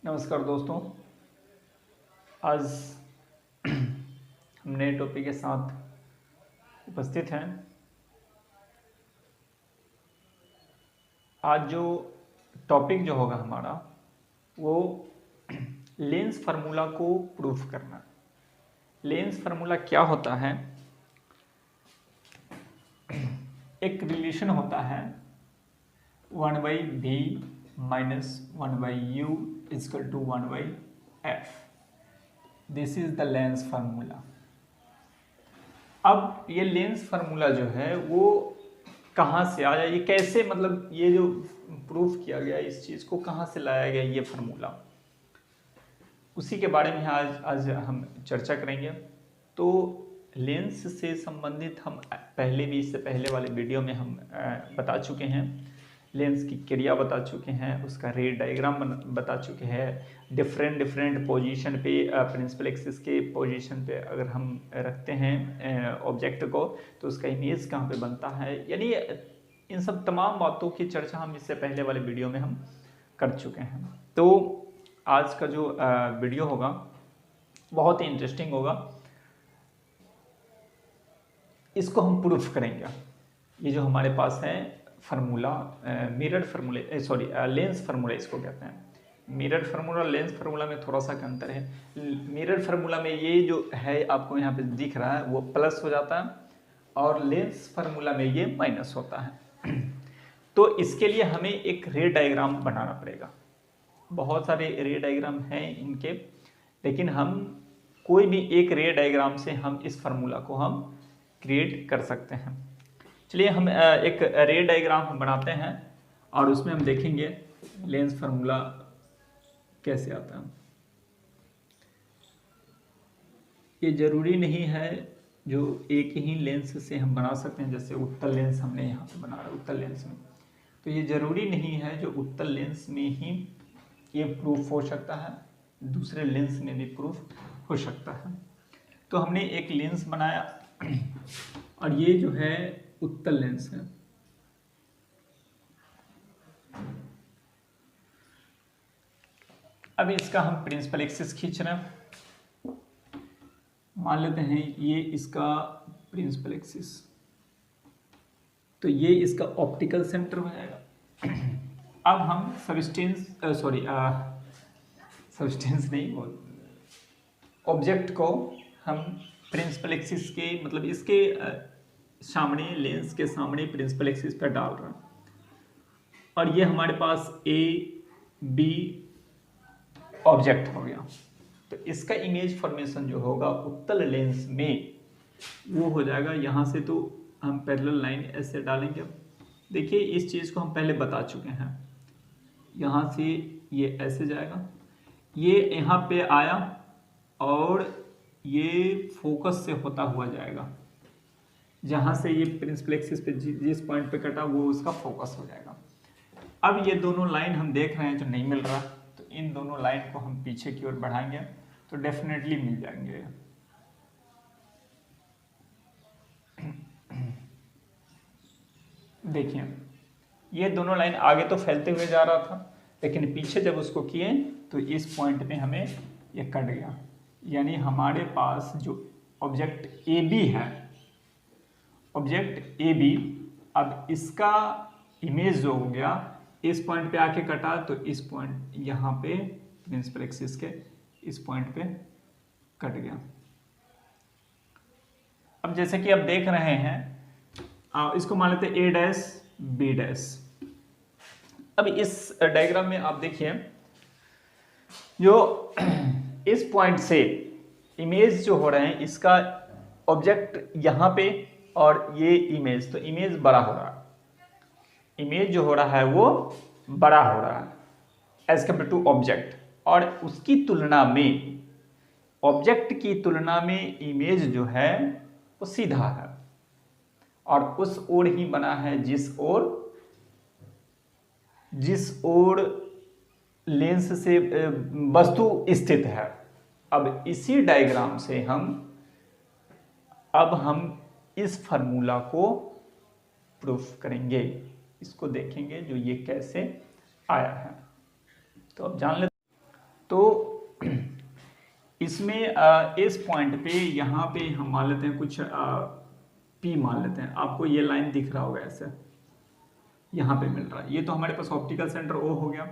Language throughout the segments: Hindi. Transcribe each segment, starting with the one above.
नमस्कार दोस्तों। आज हम नए टॉपिक के साथ उपस्थित हैं। आज जो टॉपिक जो होगा हमारा वो लेंस फार्मूला को प्रूफ करना। लेंस फार्मूला क्या होता है? एक रिलेशन होता है 1/v minus 1/u is equal to 1/f। This is the lens formula. अब ये लेंस फार्मूला जो है वो कहाँ से आया, ये कैसे, मतलब ये जो प्रूफ किया गया इस चीज़ को कहाँ से लाया गया ये फार्मूला, उसी के बारे में आज हम चर्चा करेंगे। तो लेंस से संबंधित हम पहले भी, इससे पहले वाले वीडियो में हम बता चुके हैं। लेंस की क्रिया बता चुके हैं, उसका रे डायग्राम बता चुके हैं। डिफरेंट पोजीशन पे प्रिंसिपल एक्सिस के पोजीशन पे अगर हम रखते हैं ऑब्जेक्ट को तो उसका इमेज कहाँ पे बनता है, यानी इन सब तमाम बातों की चर्चा हम इससे पहले वाले वीडियो में हम कर चुके हैं। तो आज का जो वीडियो होगा बहुत ही इंटरेस्टिंग होगा। इसको हम प्रूफ करेंगे। ये जो हमारे पास है फार्मूला, मिरर फार्मूले, लेंस फार्मूला इसको कहते हैं। मिरर फार्मूला लेंस फार्मूला में थोड़ा सा अंतर है। मिरर फार्मूला में ये जो है आपको यहाँ पे दिख रहा है वो प्लस हो जाता है और लेंस फार्मूला में ये माइनस होता है। तो इसके लिए हमें एक रे डायग्राम बनाना पड़ेगा। बहुत सारे रे डायग्राम हैं इनके, लेकिन हम कोई भी एक रे डायग्राम से हम इस फार्मूला को हम क्रिएट कर सकते हैं। चलिए हम एक रे डायग्राम हम बनाते हैं और उसमें हम देखेंगे लेंस फार्मूला कैसे आता है। ये जरूरी नहीं है जो एक ही लेंस से हम बना सकते हैं, जैसे उत्तल लेंस हमने यहाँ पे बना रहा है उत्तल लेंस में, तो ये जरूरी नहीं है जो उत्तल लेंस में ही ये प्रूफ हो सकता है, दूसरे लेंस में भी प्रूफ हो सकता है। तो हमने एक लेंस बनाया और ये जो है उत्तल लेंस है। अब इसका हम प्रिंसिपल एक्सिस खींच रहे हैं। मान लेते हैं ये इसका प्रिंसिपल एक्सिस, तो ये इसका ऑप्टिकल सेंटर हो जाएगा। अब हम सब्सटेंस नहीं बोल, ऑब्जेक्ट को हम प्रिंसिपल एक्सिस के, मतलब इसके सामने, लेंस के सामने प्रिंसिपल एक्सिस पर डाल रहा हूं और ये हमारे पास ए बी ऑब्जेक्ट हो गया। तो इसका इमेज फॉर्मेशन जो होगा उत्तल लेंस में वो हो जाएगा यहाँ से। तो हम पैरेलल लाइन ऐसे डालेंगे। देखिए इस चीज़ को हम पहले बता चुके हैं। यहाँ से ये ऐसे जाएगा, ये यहाँ पे आया और ये फोकस से होता हुआ जाएगा। जहाँ से ये प्रिंसिपल एक्सिस पे जिस पॉइंट पे कटा वो उसका फोकस हो जाएगा। अब ये दोनों लाइन हम देख रहे हैं जो नहीं मिल रहा, तो इन दोनों लाइन को हम पीछे की ओर बढ़ाएंगे तो डेफिनेटली मिल जाएंगे। देखिए ये दोनों लाइन आगे तो फैलते हुए जा रहा था, लेकिन पीछे जब उसको किए तो इस पॉइंट पे हमें ये कट गया। यानी हमारे पास जो ऑब्जेक्ट ए बी है, ऑब्जेक्ट ए बी, अब इसका इमेज जो हो गया इस पॉइंट पे आके कटा, तो इस पॉइंट यहाँ पे प्रिंसिपल एक्सिस के इस पॉइंट पे कट गया। अब जैसे कि आप देख रहे हैं, इसको मान लेते ए डैश बी डैश। अब इस डायग्राम में आप देखिए जो इस पॉइंट से इमेज जो हो रहे हैं, इसका ऑब्जेक्ट यहाँ पे और ये इमेज, तो इमेज बड़ा हो रहा है। इमेज जो हो रहा है वो बड़ा हो रहा है एज कम्पेयर टू ऑब्जेक्ट, और उसकी तुलना में, ऑब्जेक्ट की तुलना में इमेज जो है वो सीधा है और उस ओर ही बना है जिस ओर लेंस से वस्तु स्थित है। अब इसी डायग्राम से हम इस फार्मूला को प्रूफ करेंगे, इसको देखेंगे जो ये कैसे आया है। तो अब जान लेते। तो इसमें इस पॉइंट पे यहाँ पे हम मान लेते हैं कुछ P मान लेते हैं। आपको ये लाइन दिख रहा होगा ऐसे, यहाँ पे मिल रहा है। ये तो हमारे पास ऑप्टिकल सेंटर O हो गया।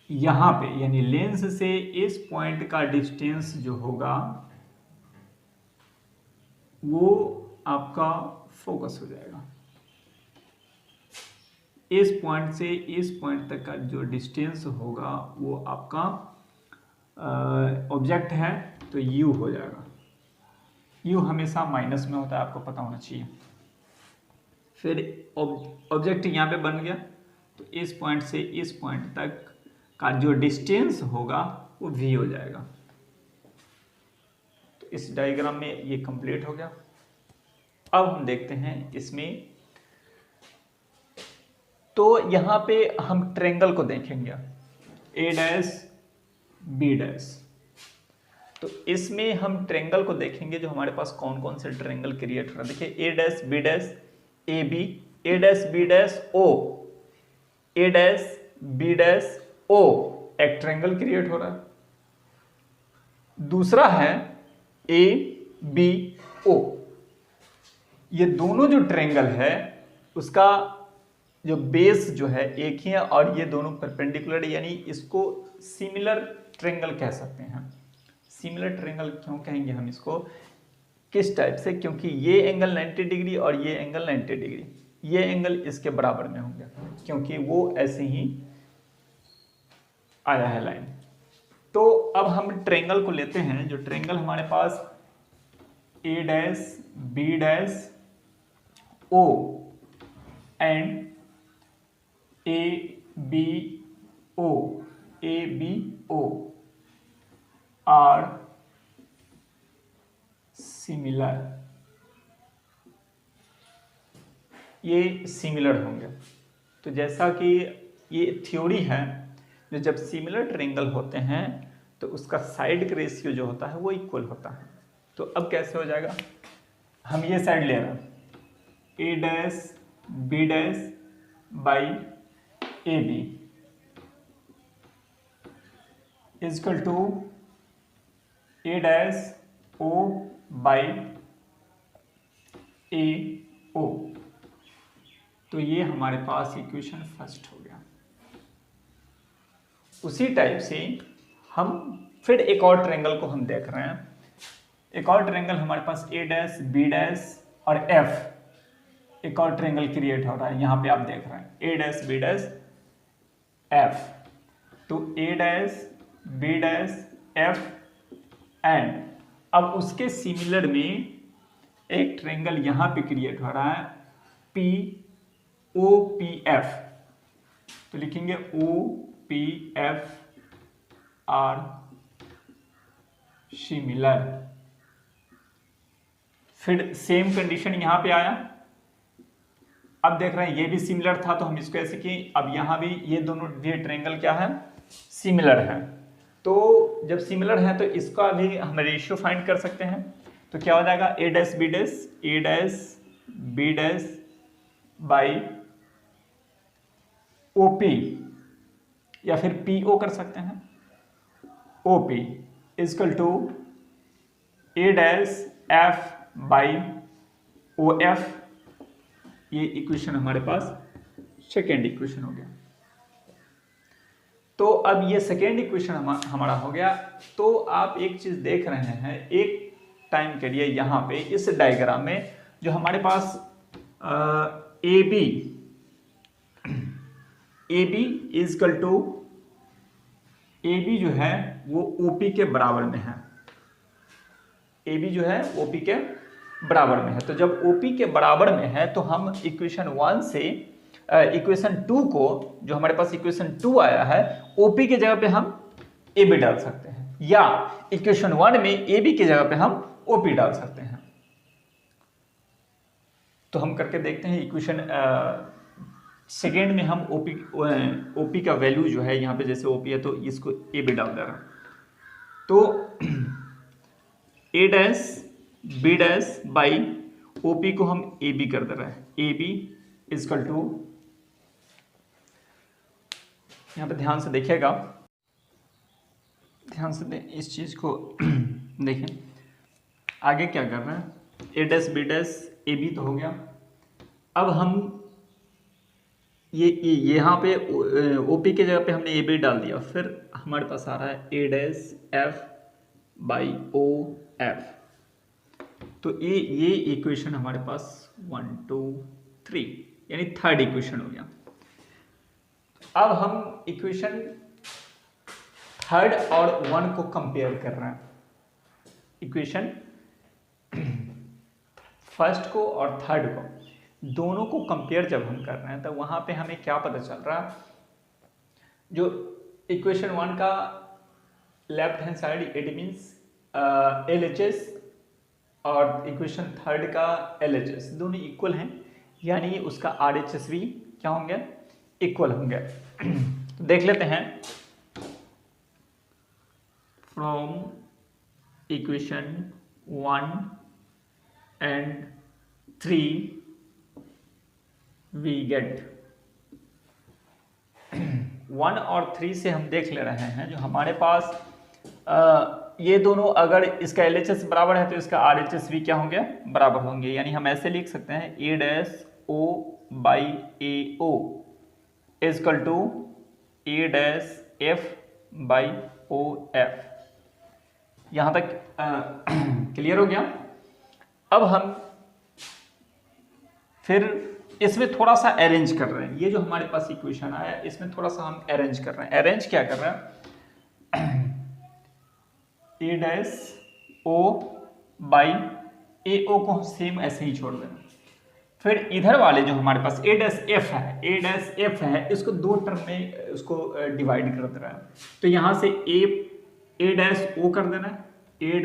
यहाँ पे यानी लेंस से इस पॉइंट का डिस्टेंस जो होगा वो आपका फोकस हो जाएगा। इस पॉइंट से इस पॉइंट तक का जो डिस्टेंस होगा वो आपका ऑब्जेक्ट है तो U हो जाएगा। U हमेशा माइनस में होता है, आपको पता होना चाहिए। फिर ऑब्जेक्ट यहाँ पे बन गया, तो इस पॉइंट से इस पॉइंट तक का जो डिस्टेंस होगा वो V हो जाएगा। तो इस डायग्राम में ये कंप्लीट हो गया। अब हम देखते हैं इसमें, तो यहाँ पे हम ट्रेंगल को देखेंगे A डैश B डैश। तो इसमें हम ट्रेंगल को देखेंगे जो हमारे पास कौन कौन से ट्रेंगल क्रिएट हो रहा है। देखिए A dash B dash A B, A dash B dash O, A dash B dash O, एक ट्रेंगल क्रिएट हो रहा है। दूसरा है A B O। ये दोनों जो ट्रेंगल है उसका जो बेस जो है एक ही है और ये दोनों परपेंडिकुलर, यानी इसको सिमिलर ट्रेंगल कह सकते हैं। सिमिलर ट्रेंगल क्यों कहेंगे हम इसको, किस टाइप से, क्योंकि ये एंगल 90 डिग्री और ये एंगल 90 डिग्री, ये एंगल इसके बराबर में होंगे क्योंकि वो ऐसे ही आया है लाइन। तो अब हम ट्रेंगल को लेते हैं। जो ट्रेंगल हमारे पास A dash B dash O and A B O are similar, ये सिमिलर होंगे। तो जैसा कि ये थ्योरी है, जो जब सिमिलर ट्रेंगल होते हैं तो उसका साइड का रेशियो जो होता है वो इक्वल होता है। तो अब कैसे हो जाएगा, हम ये साइड ले रहे हैं A dash B dash by A B is equal to A dash O by A O। तो ये हमारे पास इक्वेशन फर्स्ट हो गया। उसी टाइप से हम फिर एक और ट्रायंगल को हम देख रहे हैं। एक और ट्रायंगल हमारे पास A डैश B डैश और F, एक और ट्रायंगल क्रिएट हो रहा है। यहाँ पे आप देख रहे हैं A dash B dash F। तो A dash B dash F and अब उसके सिमिलर में एक ट्रायंगल यहाँ पे क्रिएट हो रहा है P O P F। तो लिखेंगे O P F are similar. फिर सेम कंडीशन यहाँ पे आया। अब देख रहे हैं ये भी सिमिलर था तो हम इसको ऐसे किए। अब यहाँ भी ये दोनों ये ट्रायंगल क्या है, सिमिलर है। तो जब सिमिलर है तो इसका भी हम रेशियो फाइंड कर सकते हैं। तो क्या हो जाएगा A dash B dash by OP या फिर PO कर सकते हैं। OP is equal to A dash F by OF। ये इक्वेशन हमारे पास सेकेंड इक्वेशन हो गया। तो अब ये सेकेंड इक्वेशन हमारा हो गया। तो आप एक चीज देख रहे हैं, एक टाइम के लिए यहाँ पे इस डायग्राम में जो हमारे पास AB इजकल टू AB जो है वो OP के बराबर में है। AB जो है OP के बराबर में है। तो जब OP के बराबर में है तो हम इक्वेशन 1 से इक्वेशन 2 को, जो हमारे पास इक्वेशन 2 आया है, OP की जगह पे हम AB डाल सकते हैं, या इक्वेशन 1 में AB की जगह पे हम OP डाल सकते हैं। तो हम करके देखते हैं। इक्वेशन सेकेंड में हम OP का वैल्यू जो है, यहाँ पे जैसे OP है तो इसको AB डाल दे रहा है। तो A dash B dash by OP को हम AB कर दे रहे हैं। AB इजकल टू, यहाँ पे ध्यान से देखिएगा, ध्यान से दें इस चीज़ को देखें। आगे क्या कर रहे हैं, A dash B dash A B तो हो गया। अब हम ये यहाँ पे ओ पी के जगह पे हमने ए बी डाल दिया, फिर हमारे पास आ रहा है A dash F by O F. तो ये इक्वेशन हमारे पास 1 2 3 यानी थर्ड इक्वेशन हो गया। अब हम इक्वेशन थर्ड और 1 को कंपेयर कर रहे हैं। इक्वेशन फर्स्ट को और थर्ड को, दोनों को कंपेयर जब हम कर रहे हैं तो वहां पे हमें क्या पता चल रहा है, जो इक्वेशन 1 का left hand side it means LHS और इक्वेशन थर्ड का LHS दोनों इक्वल हैं, यानी उसका RHS भी क्या होंगे, इक्वल होंगे। तो देख लेते हैं, from equation 1 and 3 we get 1 और 3 से हम देख ले रहे हैं जो हमारे पास ये दोनों, अगर इसका LHS बराबर है तो इसका RHS भी क्या होंगे, बराबर होंगे। यानी हम ऐसे लिख सकते हैं A dash O by A O equal to A dash F by O F. यहाँ तक क्लियर हो गया। अब हम फिर इसमें थोड़ा सा अरेंज कर रहे हैं, ये जो हमारे पास इक्वेशन आया इसमें थोड़ा सा हम अरेंज कर रहे हैं। अरेंज क्या कर रहे हैं, A dash O by A ओ को सेम ऐसे ही छोड़ देना। फिर इधर वाले जो हमारे पास ए डैश एफ है, इसको दो टर्म में उसको डिवाइड कर दे रहा है। तो यहाँ से ए डैश ओ कर देना, ए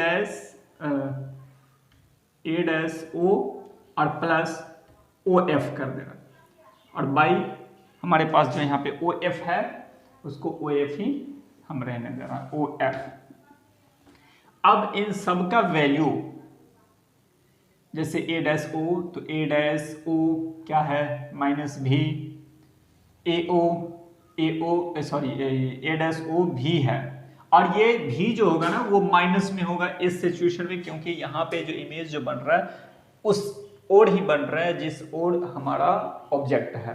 डैश ओ और प्लस ओ एफ कर देना, और बाई हमारे पास जो यहाँ पे ओ एफ है उसको ओ एफ ही हम रहने दे रहा है, ओ एफ। अब इन सब का वैल्यू, जैसे ए डैश ओ, तो ए डैश ओ क्या है माइनस भी, ए डैश ओ भी है, और ये भी जो होगा ना वो माइनस में होगा इस सिचुएशन में, क्योंकि यहाँ पे जो इमेज जो बन रहा है उस ओर ही बन रहा है जिस ओर हमारा ऑब्जेक्ट है।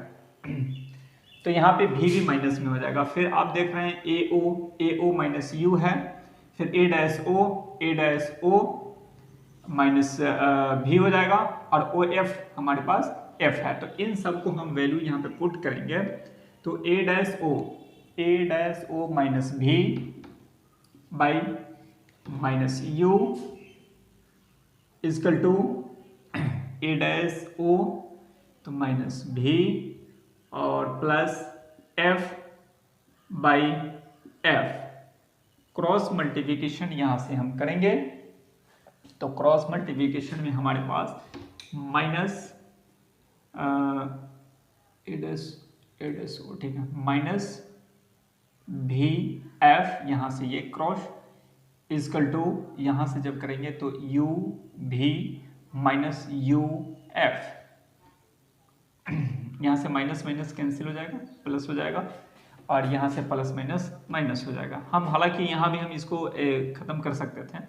तो यहाँ पे भी माइनस में हो जाएगा। फिर आप देख रहे हैं ए ओ माइनस यू है, फिर ए डैश ओ माइनस भी हो जाएगा, और ओ एफ हमारे पास एफ है। तो इन सब को हम वैल्यू यहाँ पे पुट करेंगे, तो A dash O minus v by minus u is equal to A dash O तो माइनस भी और plus f by f. Cross multiplication यहाँ से हम करेंगे, तो क्रॉस मल्टीप्लिकेशन में हमारे पास माइनस ए डैश ओ, ठीक है, माइनस भी एफ, यहाँ से ये क्रॉस इजकल टू, यहाँ से जब करेंगे तो यू भी माइनस यू एफ, यहाँ से माइनस माइनस कैंसिल हो जाएगा, प्लस हो जाएगा, और यहाँ से प्लस माइनस माइनस हो जाएगा। हम हालांकि यहाँ भी हम इसको खत्म कर सकते थे।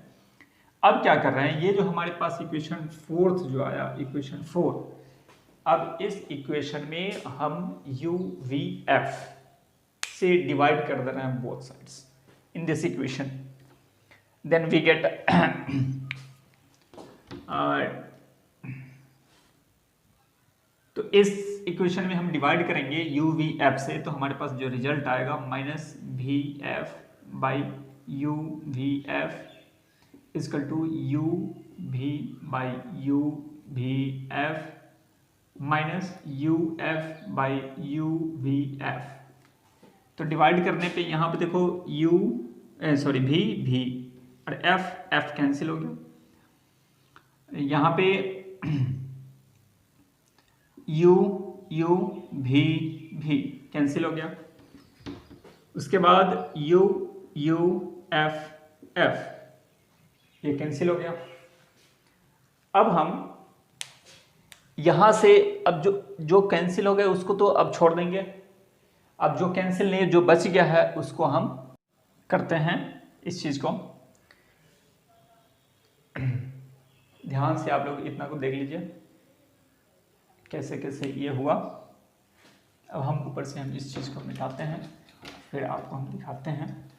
अब क्या कर रहे हैं, ये जो हमारे पास इक्वेशन फोर्थ जो आया, इक्वेशन 4, अब इस इक्वेशन में हम यू वी एफ से डिवाइड कर दे रहे हैं both sides in this equation, then we get तो इस इक्वेशन में हम डिवाइड करेंगे यू वी एफ से, तो हमारे पास जो रिजल्ट आएगा minus v f by u v f is equal to u v by u v f minus u f by u v f. तो डिवाइड करने पे यहाँ पे देखो भी और एफ कैंसिल हो गया, यहाँ पे यू भी कैंसिल हो गया, उसके बाद यू एफ ये कैंसिल हो गया। अब हम यहां से अब जो कैंसिल हो गया उसको तो अब छोड़ देंगे, अब जो कैंसिल नहीं, जो बच गया है उसको हम करते हैं इस चीज़ को ध्यान से आप लोग इतना को देख लीजिए कैसे कैसे ये हुआ। अब हम ऊपर से हम इस चीज़ को मिटाते हैं, फिर आपको हम दिखाते हैं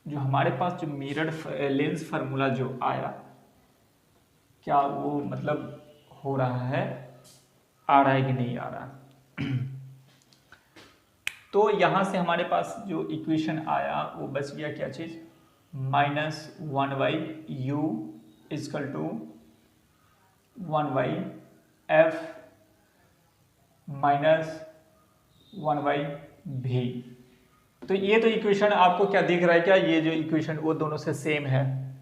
जो हमारे पास जो मिरर्ड लेंस फार्मूला जो आया, क्या वो मतलब हो रहा है, आ रहा है कि नहीं आ रहा। तो यहाँ से हमारे पास जो इक्वेशन आया वो बच गया क्या चीज़, -1/u is equal to 1/f -1/v। तो ये तो इक्वेशन आपको क्या दिख रहा है, क्या ये जो इक्वेशन वो दोनों से सेम है।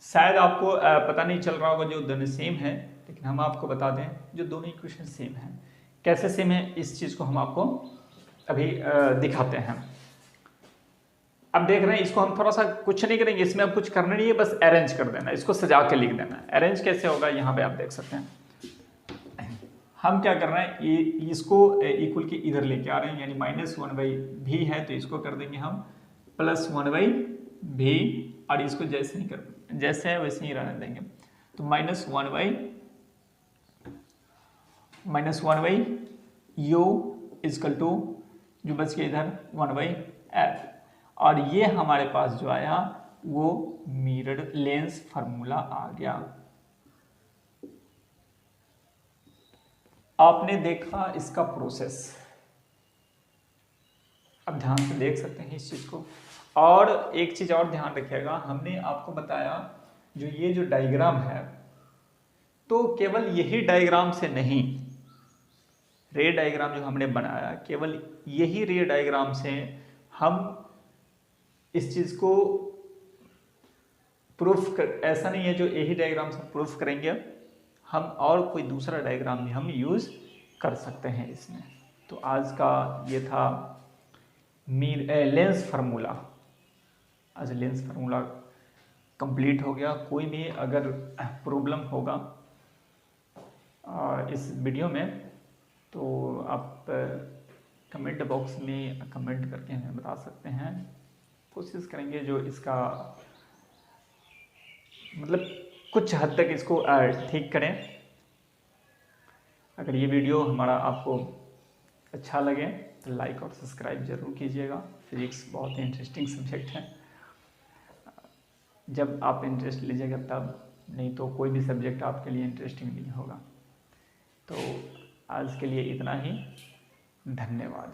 शायद आपको पता नहीं चल रहा होगा जो दोनों सेम है, लेकिन हम आपको बता दें जो दोनों इक्वेशन सेम है। कैसे सेम है इस चीज़ को हम आपको अभी दिखाते हैं। अब देख रहे हैं इसको हम थोड़ा सा कुछ नहीं करेंगे, इसमें अब कुछ करना नहीं है, बस अरेंज कर देना, इसको सजा के लिख देना। अरेंज कैसे होगा यहाँ पे आप देख सकते हैं। हम क्या कर रहे हैं, ये इसको इक्वल के इधर लेके आ रहे हैं, यानी -1/v है तो इसको कर देंगे हम +1/v, और इसको जैसे है वैसे ही रहने देंगे। तो -1/u इजकल टू जो बच के इधर 1/f, और ये हमारे पास जो आया वो मिरर्ड लेंस फार्मूला आ गया। आपने देखा इसका प्रोसेस, अब ध्यान से देख सकते हैं इस चीज को। और एक चीज और ध्यान रखिएगा, हमने आपको बताया जो ये जो डायग्राम है, तो केवल यही डायग्राम से नहीं, रे डायग्राम जो हमने बनाया केवल यही रे डायग्राम से हम इस चीज को प्रूफ कर, ऐसा नहीं है जो यही डायग्राम से प्रूफ करेंगे, हम और कोई दूसरा डायग्राम भी हम यूज कर सकते हैं इसमें। तो आज का ये था लेंस फार्मूला। आज लेंस फार्मूला कंप्लीट हो गया। कोई भी अगर प्रॉब्लम होगा इस वीडियो में तो आप कमेंट बॉक्स में कमेंट करके हमें बता सकते हैं। कोशिश करेंगे जो इसका मतलब कुछ हद तक इसको ठीक करें। अगर ये वीडियो हमारा आपको अच्छा लगे तो लाइक और सब्सक्राइब जरूर कीजिएगा। फिजिक्स बहुत ही इंटरेस्टिंग सब्जेक्ट है, जब आप इंटरेस्ट लीजिएगा तब, नहीं तो कोई भी सब्जेक्ट आपके लिए इंटरेस्टिंग नहीं होगा। तो आज के लिए इतना ही, धन्यवाद।